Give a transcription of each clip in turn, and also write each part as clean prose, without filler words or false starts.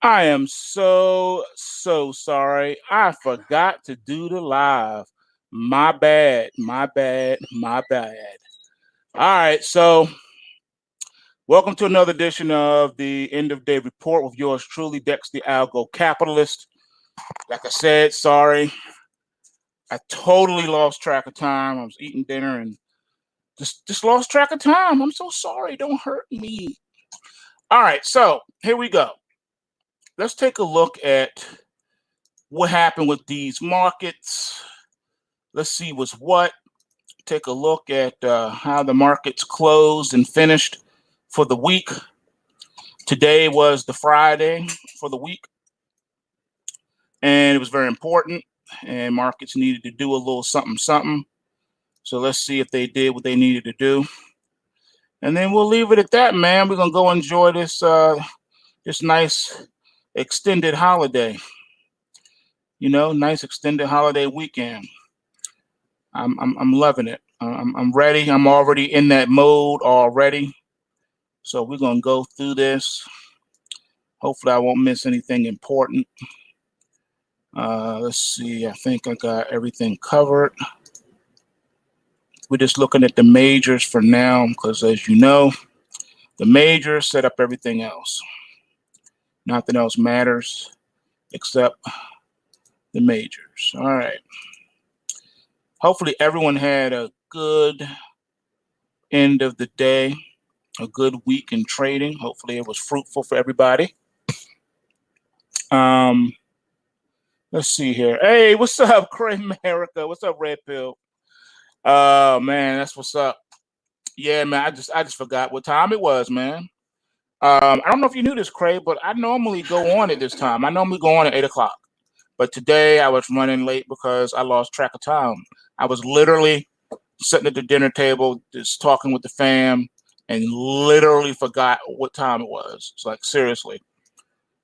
I am so sorry. I forgot to do the live. My bad, my bad, my bad. All right, so welcome to another edition of the End of Day Report with yours truly, Dex the Algo Capitalist. Like I said, sorry. I totally lost track of time. I was eating dinner and just lost track of time. I'm so sorry. Don't hurt me. All right, so here we go. Let's take a look at what happened with these markets. Let's see what's what. Take a look at how the markets closed and finished for the week. Today was the Friday for the week, and it was very important, and markets needed to do a little something. So let's see if they did what they needed to do. And then we'll leave it at that, man. We're gonna go enjoy this nice extended holiday. Nice extended holiday weekend. I'm loving it. I'm ready. I'm already in that mode already. So we're gonna go through this. Hopefully I won't miss anything important. Let's see. I think I got everything covered. We're just looking at the majors for now because, as you know, the majors set up everything else. Nothing else matters except the majors. All right. Hopefully everyone had a good end of the day, a good week in trading. Hopefully it was fruitful for everybody. Let's see here. Hey, what's up, Craig America? What's up, Red Pill? Oh man, that's what's up. Yeah, man, I just forgot what time it was, man. I don't know if you knew this, Craig, but I normally go on at this time. I normally go on at 8 o'clock. But today I was running late because I lost track of time. I was literally sitting at the dinner table, just talking with the fam, and literally forgot what time it was. It's like, seriously.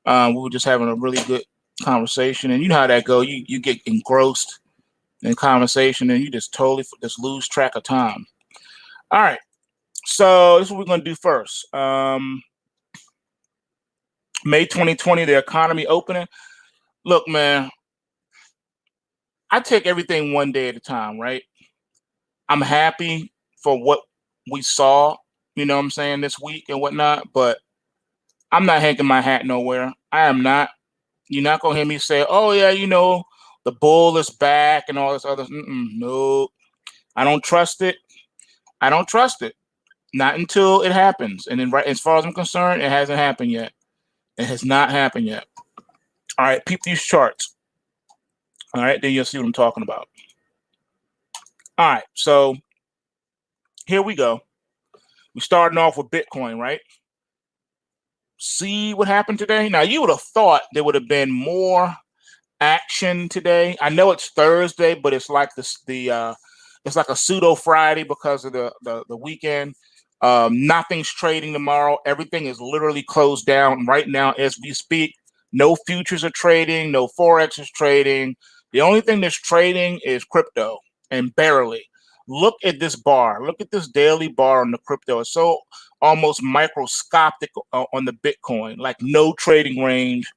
We were just having a really good conversation, and you know how that go. You get engrossed in conversation, and you just totally just lose track of time. All right, so this is what we're gonna do first. May 2020, the economy opening. Look, man, I take everything one day at a time, right? I'm happy for what we saw, you know what I'm saying, this week and whatnot, but I'm not hanging my hat nowhere. I am not. You're not gonna hear me say, "Oh yeah, the bull is back" and all this other. No, I don't trust it. I don't trust it. Not until it happens. And then, right as far as I'm concerned, it hasn't happened yet. It has not happened yet. All right, peep these charts. All right, then you'll see what I'm talking about. All right, so here we go. We're starting off with Bitcoin, right? See what happened today? Now, you would have thought there would have been more action today. I know it's Thursday, but it's like it's like a pseudo Friday because of the weekend. Nothing's trading tomorrow. Everything is literally closed down right now as we speak. No futures are trading. No Forex is trading. The only thing that's trading is crypto, and barely. Look at this bar. Look at this daily bar on the crypto. It's so almost microscopic on the Bitcoin, like no trading range.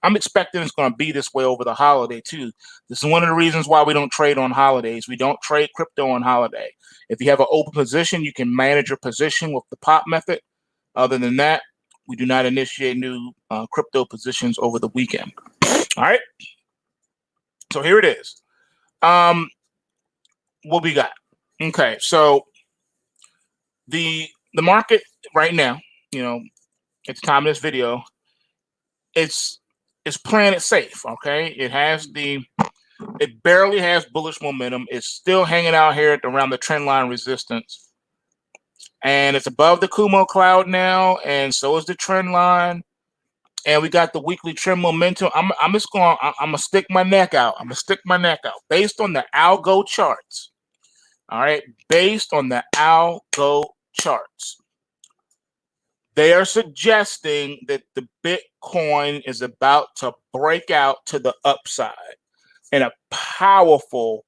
I'm expecting it's going to be this way over the holiday too. This is one of the reasons why we don't trade on holidays. We don't trade crypto on holiday. If you have an open position, you can manage your position with the pop method. Other than that, we do not initiate new crypto positions over the weekend. All right. So here it is. What we got? Okay. So the market right now, at the time of this video, it's playing it safe. Okay. It barely has bullish momentum. It's still hanging out here around the trend line resistance. And it's above the Kumo cloud now, and so is the trend line. And we got the weekly trend momentum. I'm gonna stick my neck out. I'm gonna stick my neck out based on the algo charts. All right, based on the algo charts. They are suggesting that the Bitcoin is about to break out to the upside in a powerful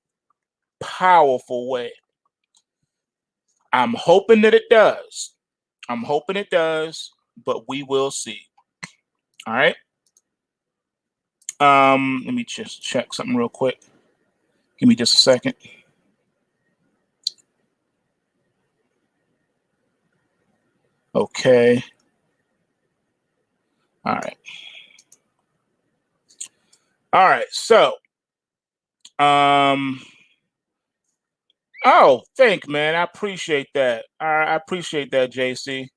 way. I'm hoping that it does. I'm hoping it does, but we will see. All right. Let me just check something real quick. Give me just a second. Okay. All right. All right. So, oh, thank man. I appreciate that. I appreciate that, JC.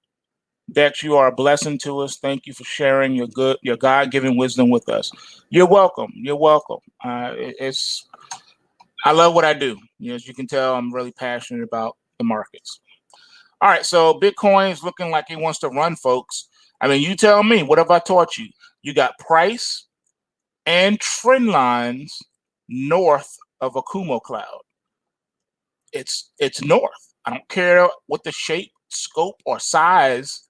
That you are a blessing to us. Thank you for sharing your God-given wisdom with us. You're welcome. You're welcome. I love what I do. As you can tell, I'm really passionate about the markets. All right, so Bitcoin is looking like it wants to run, folks. I mean, you tell me, what have I taught you? You got price and trend lines north of a Kumo cloud. It's north. I don't care what the shape, scope, or size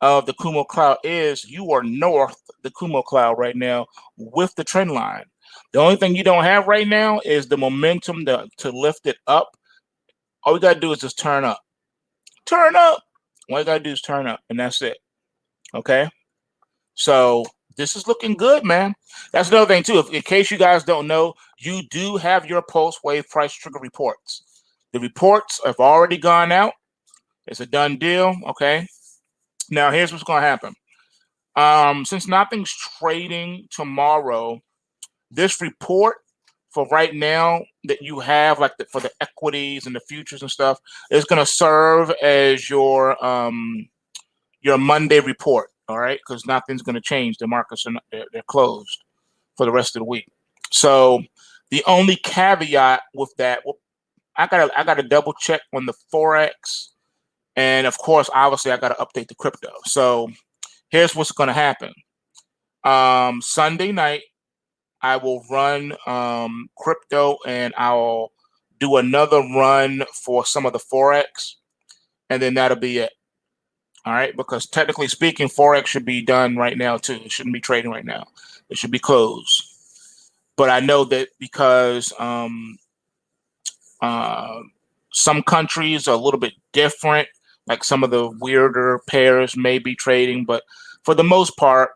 of the Kumo cloud is. You are north the Kumo cloud right now with the trend line. The only thing you don't have right now is the momentum to lift it up. All we got to do is just turn up. Turn up. All you got to do is turn up, and that's it. Okay? So this is looking good, man. That's another thing, too. In case you guys don't know, you do have your PulseWave price trigger reports. The reports have already gone out. It's a done deal, okay? Now, here's what's going to happen. Since nothing's trading tomorrow, this report for right now that you have, like for the equities and the futures and stuff, is going to serve as your Monday report, all right? Because nothing's going to change. The markets are they're closed for the rest of the week. So the only caveat with that, I gotta double check on the Forex, and of course, obviously, I gotta update the crypto. So here's what's going to happen. Sunday night, I will run crypto, and I'll do another run for some of the Forex, and then that'll be it. All right, because technically speaking, Forex should be done right now too. It shouldn't be trading right now. It should be closed. But I know that because some countries are a little bit different, like some of the weirder pairs may be trading, but for the most part,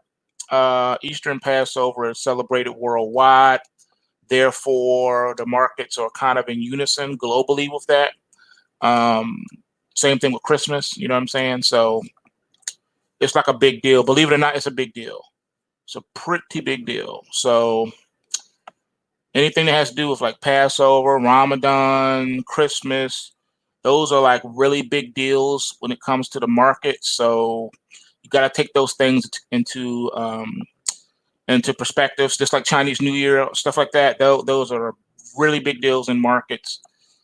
Easter and Passover is celebrated worldwide. Therefore, the markets are kind of in unison globally with that. Same thing with Christmas, you know what I'm saying? So it's like a big deal. Believe it or not, it's a big deal. It's a pretty big deal. So anything that has to do with like Passover, Ramadan, Christmas, those are like really big deals when it comes to the market. So you got to take those things into perspectives, just like Chinese New Year, stuff like that. Those are really big deals in markets.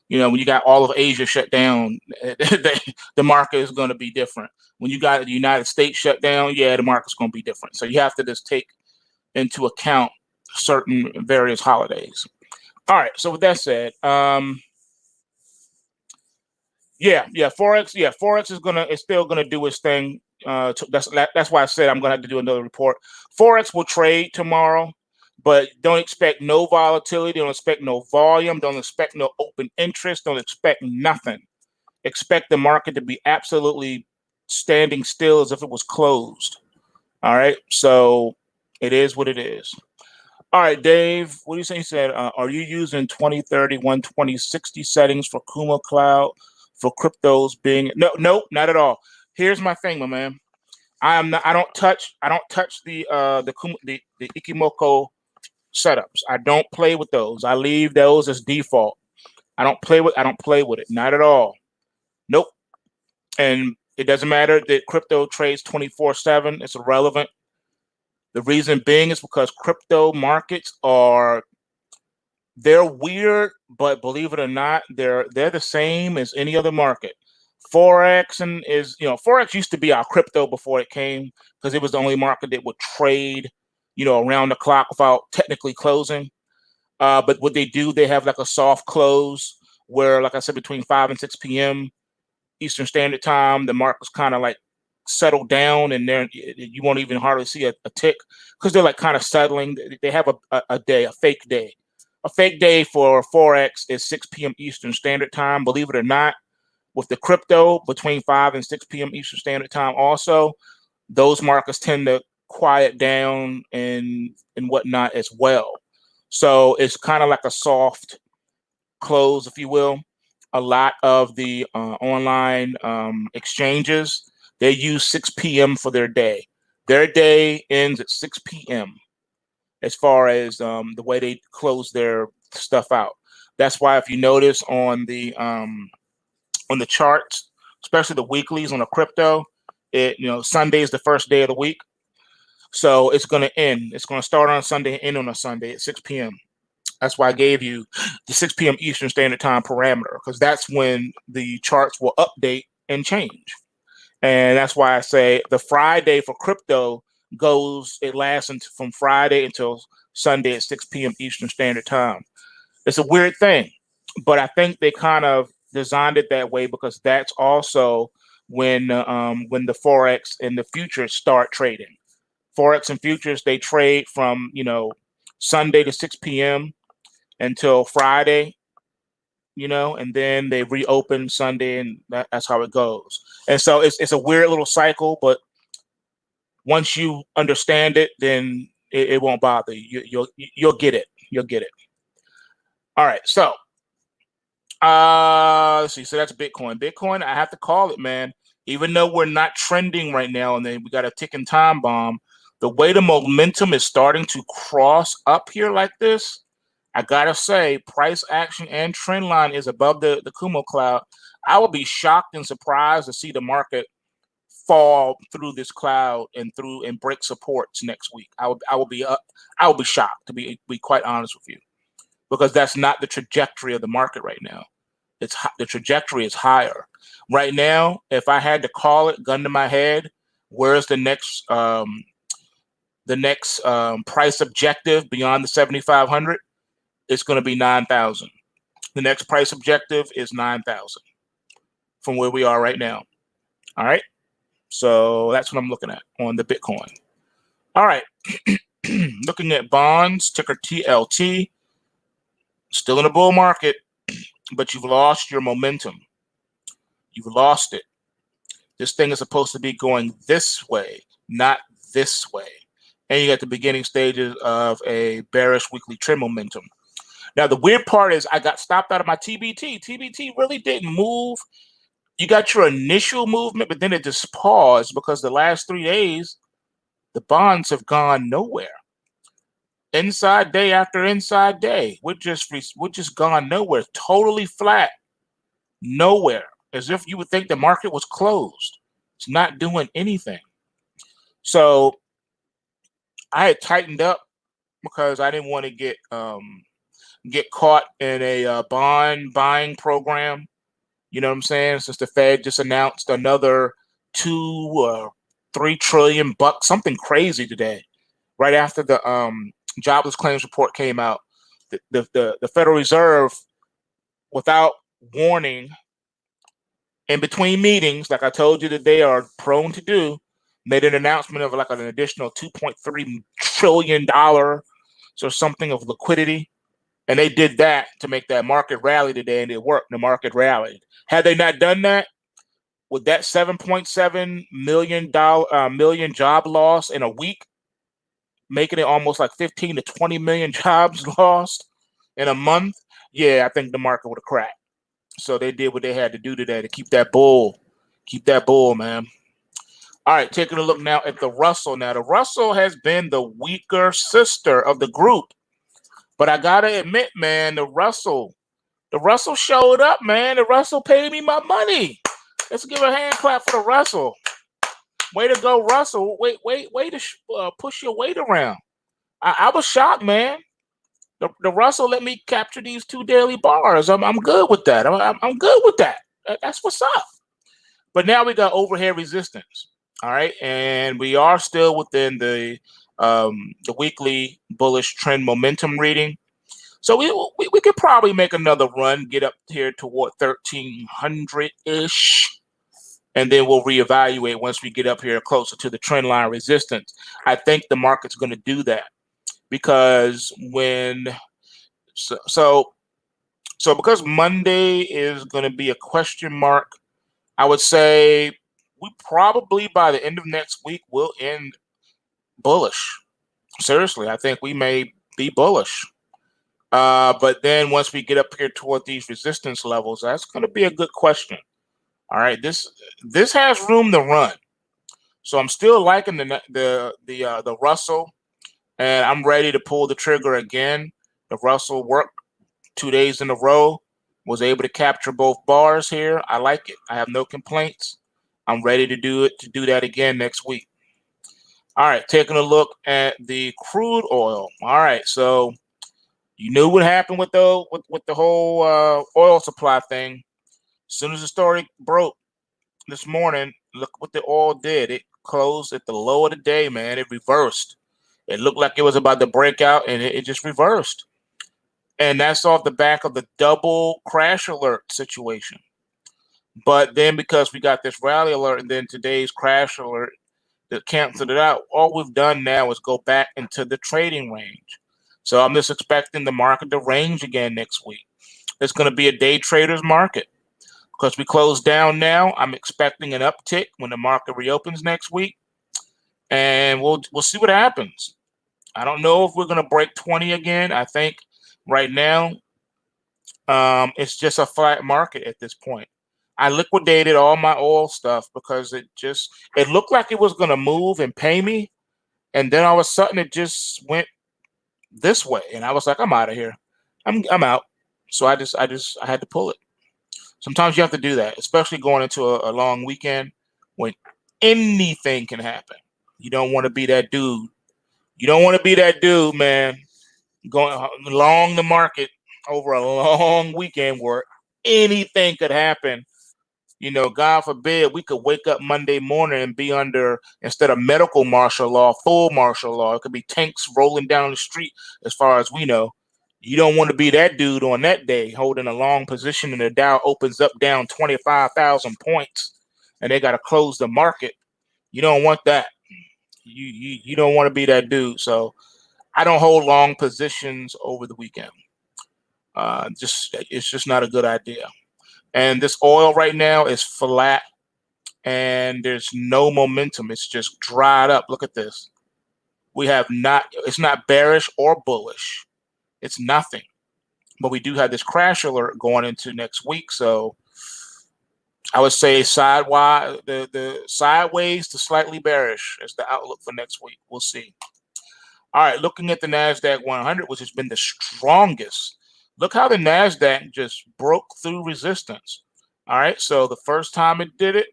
When you got all of Asia shut down, the market is going to be different. When you got the United States shut down, yeah, the market's going to be different. So you have to just take into account certain various holidays. All right. So with that said, Forex is still gonna do its thing. That's why I said I'm gonna have to do another report. Forex will trade tomorrow, but don't expect no volatility. Don't expect no volume. Don't expect no open interest. Don't expect nothing. Expect the market to be absolutely standing still as if it was closed. All right. So it is what it is. All right, Dave, what do you say? He said, are you using 2030, 120, 60 settings for Kumo Cloud for cryptos being no, not at all. Here's my thing, my man. I don't touch the Ikimoku setups. I don't play with those. I leave those as default. I don't play with it. Not at all. Nope. And it doesn't matter that crypto trades 24/7. It's irrelevant. The reason being is because crypto markets they're weird, but believe it or not, they're the same as any other market. Forex Forex used to be our crypto before it came, because it was the only market that would trade, around the clock without technically closing. But what they do, they have like a soft close where, like I said, between 5 and 6 p.m. Eastern Standard Time, the market's kind of like settle down, and there you won't even hardly see a tick, because they're like kind of settling. They have a day, a fake day. A fake day for Forex is 6 p.m. Eastern Standard Time. Believe it or not, with the crypto between 5 and 6 p.m. Eastern Standard Time also, those markets tend to quiet down and whatnot as well. So it's kind of like a soft close, if you will. A lot of the online exchanges, they use 6 p.m. for their day. Their day ends at 6 p.m. as far as the way they close their stuff out. That's why if you notice on the charts, especially the weeklies on a crypto, Sunday is the first day of the week. So it's going to end. It's going to start on Sunday and end on a Sunday at 6 p.m. That's why I gave you the 6 p.m. Eastern Standard Time parameter, because that's when the charts will update and change. And that's why I say the Friday for crypto it lasts from Friday until Sunday at 6 p.m. Eastern Standard Time. It's a weird thing, but I think they kind of designed it that way because that's also when the Forex and the futures start trading. Forex and futures, they trade from, Sunday to 6 p.m. until Friday, and then they reopen Sunday, and that's how it goes. And so it's a weird little cycle, but once you understand it, then it won't bother you. You'll get it. You'll get it. All right. So let's see. So that's Bitcoin. Bitcoin, I have to call it, man. Even though we're not trending right now, and then we got a ticking time bomb, the way the momentum is starting to cross up here like this, I gotta say, price action and trend line is above the Kumo cloud. I would be shocked and surprised to see the market fall through this cloud and break supports next week. I would be shocked, to be quite honest with you, because that's not the trajectory of the market right now. The trajectory is higher right now. If I had to call it, gun to my head, where's the next price objective beyond the 7,500? It's going to be 9,000. The next price objective is 9,000 from where we are right now. All right. So that's what I'm looking at on the Bitcoin. All right. Looking at bonds, ticker TLT. Still in a bull market, but you've lost your momentum. You've lost it. This thing is supposed to be going this way, not this way. And you got the beginning stages of a bearish weekly trend momentum. Now, the weird part is I got stopped out of my TBT. TBT really didn't move. You got your initial movement, but then it just paused because the last 3 days, the bonds have gone nowhere. Inside day after inside day, we're just gone nowhere. Totally flat, nowhere. As if you would think the market was closed. It's not doing anything. So I had tightened up because I didn't want to get caught in a bond buying program. You know what I'm saying? Since the Fed just announced another 2 or 3 trillion bucks, something crazy today, right after the jobless claims report came out. The Federal Reserve, without warning, in between meetings, like I told you that they are prone to do, made an announcement of like an additional $2.3 trillion or something of liquidity. And they did that to make that market rally today, and it worked. The market rallied. Had they not done that, with that $7.7 million job loss in a week, making it almost like 15 to 20 million jobs lost in a month, yeah, I think the market would have cracked. So they did what they had to do today to keep that bull, man. All right, taking a look now at the Russell. Now, the Russell has been the weaker sister of the group. But I gotta admit, man, the Russell showed up, man. The Russell paid me my money. Let's give a hand clap for the Russell. Way to go, Russell. Way to push your weight around. I was shocked, man. The Russell let me capture these 2 daily bars. I'm good with that. I'm good with that. That's what's up. But now we got overhead resistance. All right, and we are still within the weekly bullish trend momentum reading. So we could probably make another run, get up here toward 1,300-ish, and then we'll reevaluate once we get up here closer to the trend line resistance. I think the market's going to do that because because Monday is going to be a question mark, I would say we probably by the end of next week will end bullish. Seriously, I think we may be bullish. But then once we get up here toward these resistance levels, that's going to be a good question. All right, this has room to run. So I'm still liking the Russell, and I'm ready to pull the trigger again. The Russell worked 2 days in a row, was able to capture both bars here. I like it. I have no complaints. I'm ready to do that again next week. All right, taking a look at the crude oil. All right, so you knew what happened with the whole oil supply thing. As soon as the story broke this morning, look what the oil did. It closed at the low of the day, man. It reversed. It looked like it was about to break out, and it just reversed. And that's off the back of the double crash alert situation. But then because we got this rally alert and then today's crash alert that canceled it out, all we've done now is go back into the trading range. So I'm just expecting the market to range again next week. It's going to be a day trader's market because we close down now. I'm expecting an uptick when the market reopens next week, and we'll see what happens. I don't know if we're going to break 20 again. I think right now it's just a flat market at this point. I liquidated all my oil stuff because it looked like it was going to move and pay me, and then all of a sudden it just went this way, and I was like, I'm out of here. I'm out. So I had to pull it. Sometimes you have to do that, especially going into a long weekend when anything can happen. You don't want to be that dude. You don't want to be that dude, man, going long the market over a long weekend where anything could happen. You know, God forbid we could wake up Monday morning and be under, instead of medical martial law, full martial law. It could be tanks rolling down the street as far as we know. You don't want to be that dude on that day holding a long position and the Dow opens up down 25,000 points and they got to close the market. You don't want that. You don't want to be that dude. So I don't hold long positions over the weekend. It's just not a good idea. And this oil right now is flat and there's no momentum. It's just dried up. Look at this. It's not bearish or bullish. It's nothing. But we do have this crash alert going into next week. So I would say sideways, the sideways to slightly bearish is the outlook for next week. We'll see. All right, looking at the Nasdaq 100, which has been the strongest. Look how the Nasdaq just broke through resistance. All right, so the first time it did it,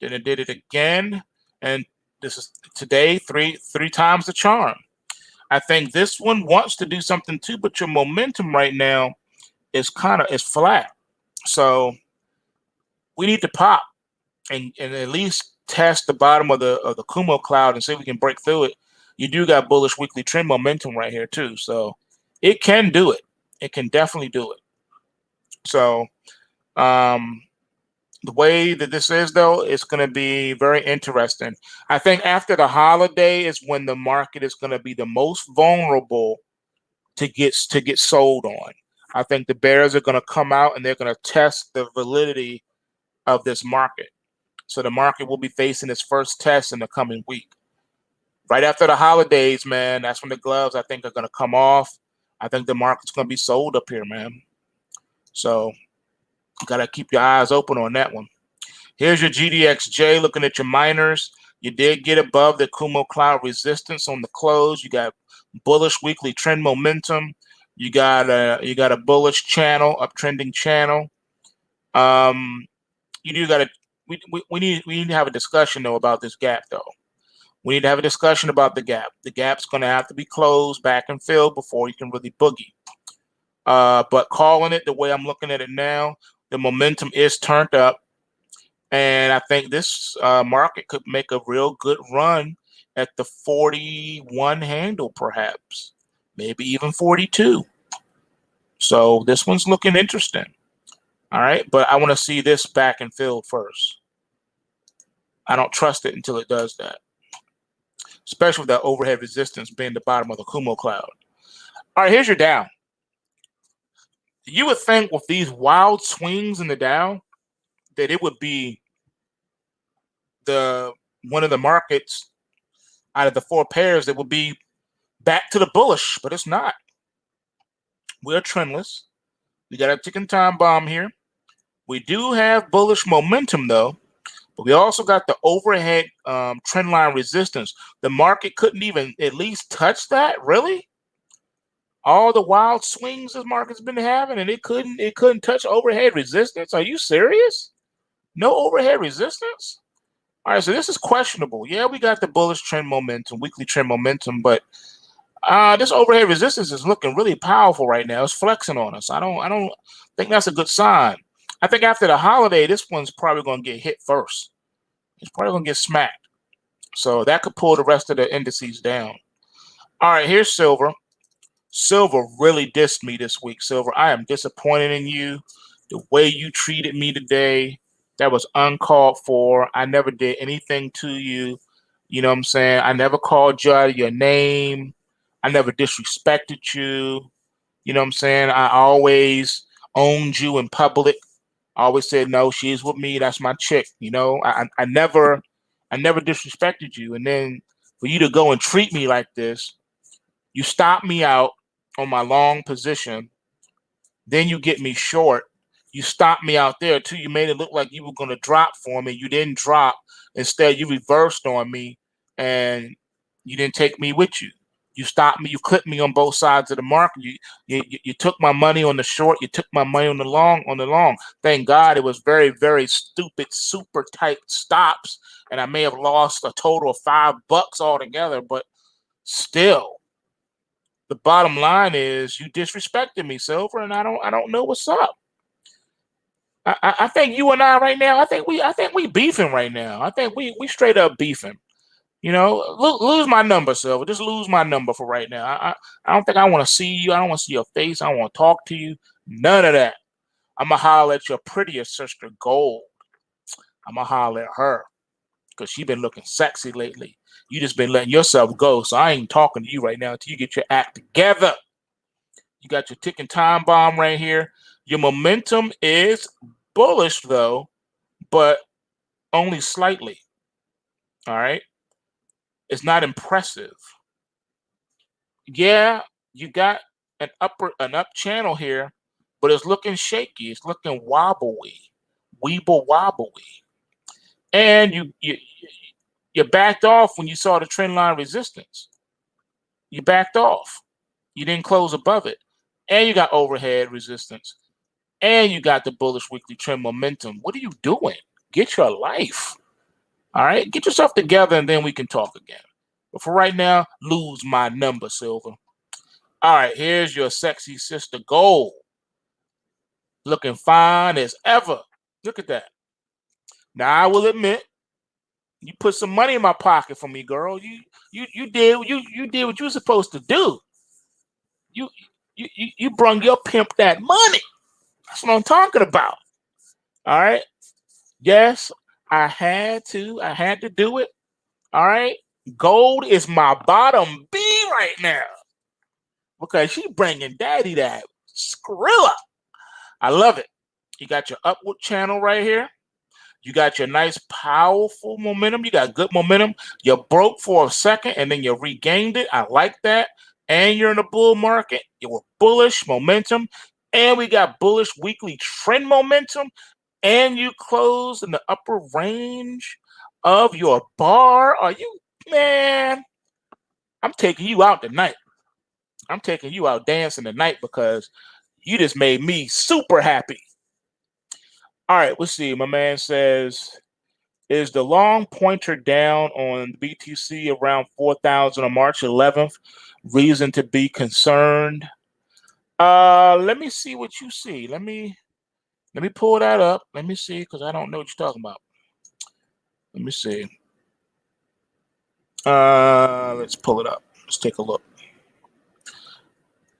then it did it again, and this is today three times the charm. I think this one wants to do something too, but your momentum right now is flat. So we need to pop and at least test the bottom of the Kumo cloud and see if we can break through it. You do got bullish weekly trend momentum right here too, so it can do it. It can definitely do it. So the way that this is, though, it's going to be very interesting. I think after the holiday is when the market is going to be the most vulnerable to get sold on. I think the bears are going to come out and they're going to test the validity of this market. So the market will be facing its first test in the coming week. Right after the holidays, man, that's when the gloves, I think, are going to come off. I think the market's going to be sold up here, man. So you got to keep your eyes open on that one. Here's your GDXJ looking at your miners. You did get above the Kumo cloud resistance on the close. You got bullish weekly trend momentum. You got a bullish channel, uptrending channel. You do got to we need to have a discussion though about this gap though. We need to have a discussion about the gap. The gap's going to have to be closed back and filled before you can really boogie. But calling it the way I'm looking at it now, the momentum is turned up. And I think this market could make a real good run at the 41 handle, perhaps, maybe even 42. So this one's looking interesting. All right, but I want to see this back and filled first. I don't trust it until it does that, especially with that overhead resistance being the bottom of the Kumo cloud. All right, here's your Dow. You would think with these wild swings in the Dow that it would be one of the markets out of the 4 pairs that would be back to the bullish, but it's not. We're trendless. We got a ticking time bomb here. We do have bullish momentum though, but we also got the overhead trend line resistance. The market couldn't even at least touch that. Really? All the wild swings this market's been having, and it couldn't touch overhead resistance. Are you serious? No overhead resistance? All right, so this is questionable. Yeah, we got the bullish trend momentum, weekly trend momentum, but this overhead resistance is looking really powerful right now. It's flexing on us. I don't think that's a good sign. I think after the holiday, this one's probably going to get hit first. It's probably going to get smacked. So that could pull the rest of the indices down. All right, here's silver. Silver really dissed me this week. Silver, I am disappointed in you. The way you treated me today, that was uncalled for. I never did anything to you. You know what I'm saying? I never called you out your name. I never disrespected you. You know what I'm saying? I always owned you in public. I always said, no, she's with me. That's my chick. You know, I never disrespected you. And then for you to go and treat me like this, you stop me out on my long position. Then you get me short. You stopped me out there too. You made it look like you were going to drop for me. You didn't drop. Instead, you reversed on me and you didn't take me with you. You stopped me. You clipped me on both sides of the market. You took my money on the short. You took my money on the long. Thank God it was very, very stupid, super tight stops. And I may have lost a total of $5 altogether. But still, the bottom line is you disrespected me, Silver, and I don't know what's up. I think you and I right now, I think we beefing right now. I think we straight up beefing. You know, lose my number, Silver. Just lose my number for right now. I don't think I want to see you. I don't want to see your face. I don't want to talk to you. None of that. I'm going to holler at your prettier sister, Gold. I'm going to holler at her because she been looking sexy lately. You just been letting yourself go, so I ain't talking to you right now until you get your act together. You got your ticking time bomb right here. Your momentum is bullish, though, but only slightly. All right? It's not impressive. Yeah, you got an up channel here, but it's looking shaky. It's looking wobbly, weeble wobbly. And you backed off when you saw the trend line resistance. You backed off. You didn't close above it. And you got overhead resistance. And you got the bullish weekly trend momentum. What are you doing? Get your life. All right? Get yourself together and then we can talk again. But for right now, lose my number, Silver. All right, here's your sexy sister, Gold. Looking fine as ever. Look at that. Now, I will admit, you put some money in my pocket for me, girl. You did what you were supposed to do. You brung your pimp that money. That's what I'm talking about. All right. Yes, I had to do it. All right. Gold is my bottom B right now because she bringing daddy that skrilla. I love it. You got your upward channel right here. You got your nice, powerful momentum. You got good momentum. You broke for a second and then you regained it. I like that. And you're in a bull market. You were bullish momentum. And we got bullish weekly trend momentum. And you closed in the upper range of your bar. Are you, man? I'm taking you out tonight. I'm taking you out dancing tonight because you just made me super happy. All right, let's see. My man says, is the long pointer down on BTC around 4,000 on March 11th reason to be concerned? Let me see what you see. Let me pull that up. Let me see, because I don't know what you're talking about. Let me see. Let's pull it up. Let's take a look.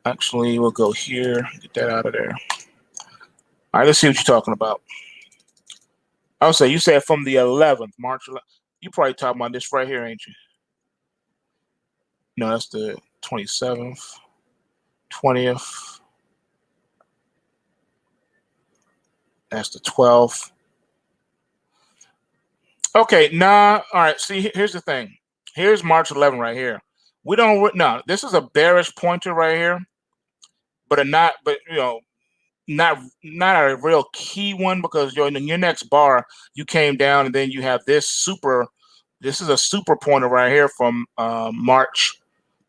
Actually, we'll go here. Get that out of there. All right, let's see what you're talking about. I'll say you said from the 11th, March 11th. You probably talking about this right here, ain't you? No, that's the 27th, 20th. That's the 12th. Okay, nah. All right, see, here's the thing. Here's March 11 right here. We don't no. This is a bearish pointer right here, but not a real key one, because in your next bar you came down and then you have this super. This is a super pointer right here from March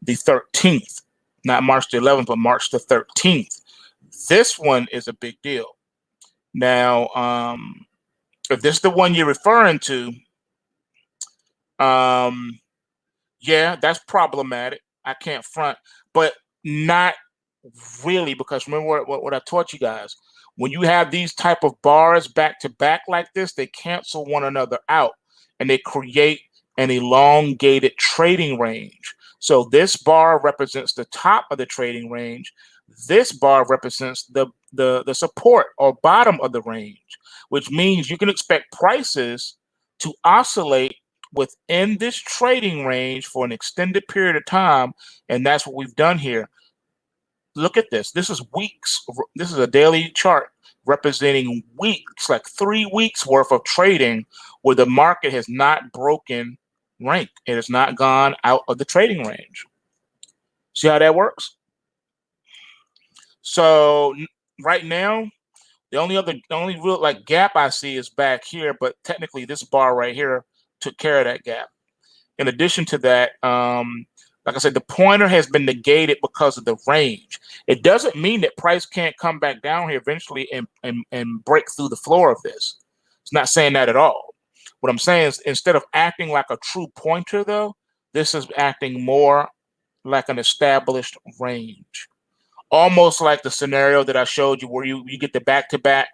the 13th, not March the 11th, but March the 13th. This one is a big deal. Now, if this is the one you're referring to, yeah, that's problematic. I can't front, but not really, because remember what I taught you guys. When you have these type of bars back to back like this, they cancel one another out and they create an elongated trading range. So this bar represents the top of the trading range. This bar represents the support or bottom of the range, which means you can expect prices to oscillate within this trading range for an extended period of time. And that's what we've done here. Look at this. This is weeks. This is a daily chart representing weeks, like 3 weeks worth of trading where the market has not broken rank. It has not gone out of the trading range. See how that works? So right now, the only real like gap I see is back here, but technically this bar right here took care of that gap. In addition to that, like I said, the pointer has been negated because of the range. It doesn't mean that price can't come back down here eventually and break through the floor of this. It's not saying that at all. What I'm saying is, instead of acting like a true pointer, though, this is acting more like an established range. Almost like the scenario that I showed you where you get the back-to-back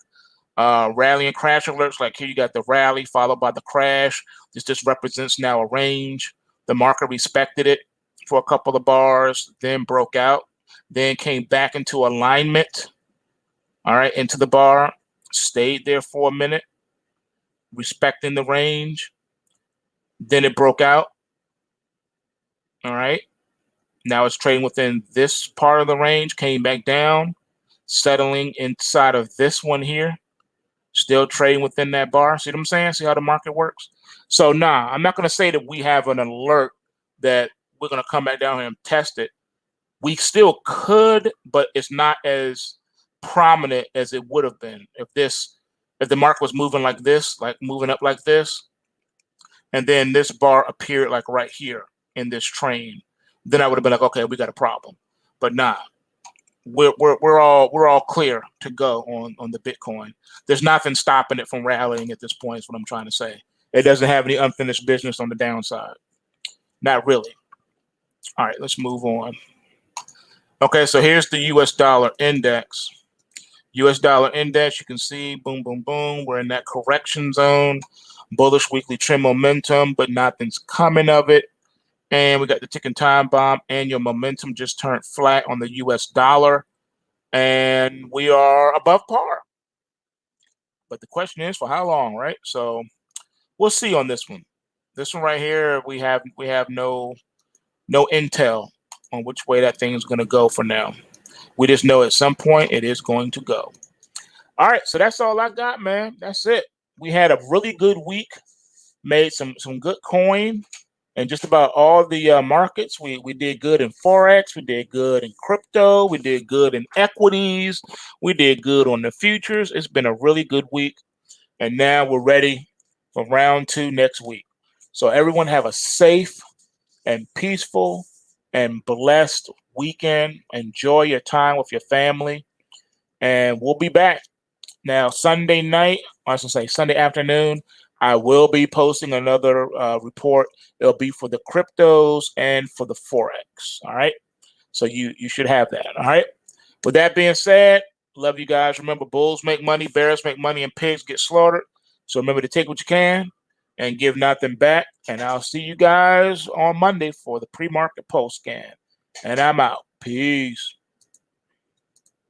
rally and crash alerts. Like here you got the rally followed by the crash. This just represents now a range. The market respected it for a couple of bars, then broke out, then came back into alignment, all right, into the bar, stayed there for a minute, respecting the range, then it broke out, all right. Now it's trading within this part of the range, came back down, settling inside of this one here, still trading within that bar. See what I'm saying? See how the market works? So nah, I'm not going to say that we have an alert that we're going to come back down here and test it. We still could, but it's not as prominent as it would have been if the market was moving like this, like moving up like this, and then this bar appeared like right here in this train. Then I would have been like, okay, we got a problem. But nah, we're all clear to go on the Bitcoin. There's nothing stopping it from rallying at this point, is what I'm trying to say. It doesn't have any unfinished business on the downside. Not really. All right, let's move on. Okay, so here's the US dollar index. US dollar index, you can see, boom, boom, boom. We're in that correction zone. Bullish weekly trend momentum, but nothing's coming of it. And we got the ticking time bomb. Annual momentum just turned flat on the US dollar. And we are above par. But the question is, for how long, right? So we'll see on this one. This one right here, we have no intel on which way that thing is going to go for now. We just know at some point it is going to go. All right, so that's all I got, man. That's it. We had a really good week, made some good coin, and just about all the markets. We did good in Forex, we did good in crypto, we did good in equities, we did good on the futures. It's been a really good week, and now we're ready for round 2 next week. So everyone have a safe and peaceful and blessed weekend. Enjoy your time with your family, and we'll be back. Now, Sunday night, I was going to say Sunday afternoon, I will be posting another report. It'll be for the cryptos and for the Forex. All right. So you should have that. All right. With that being said, love you guys. Remember, bulls make money, bears make money, and pigs get slaughtered. So remember to take what you can and give nothing back. And I'll see you guys on Monday for the pre-market post scan. And I'm out. Peace.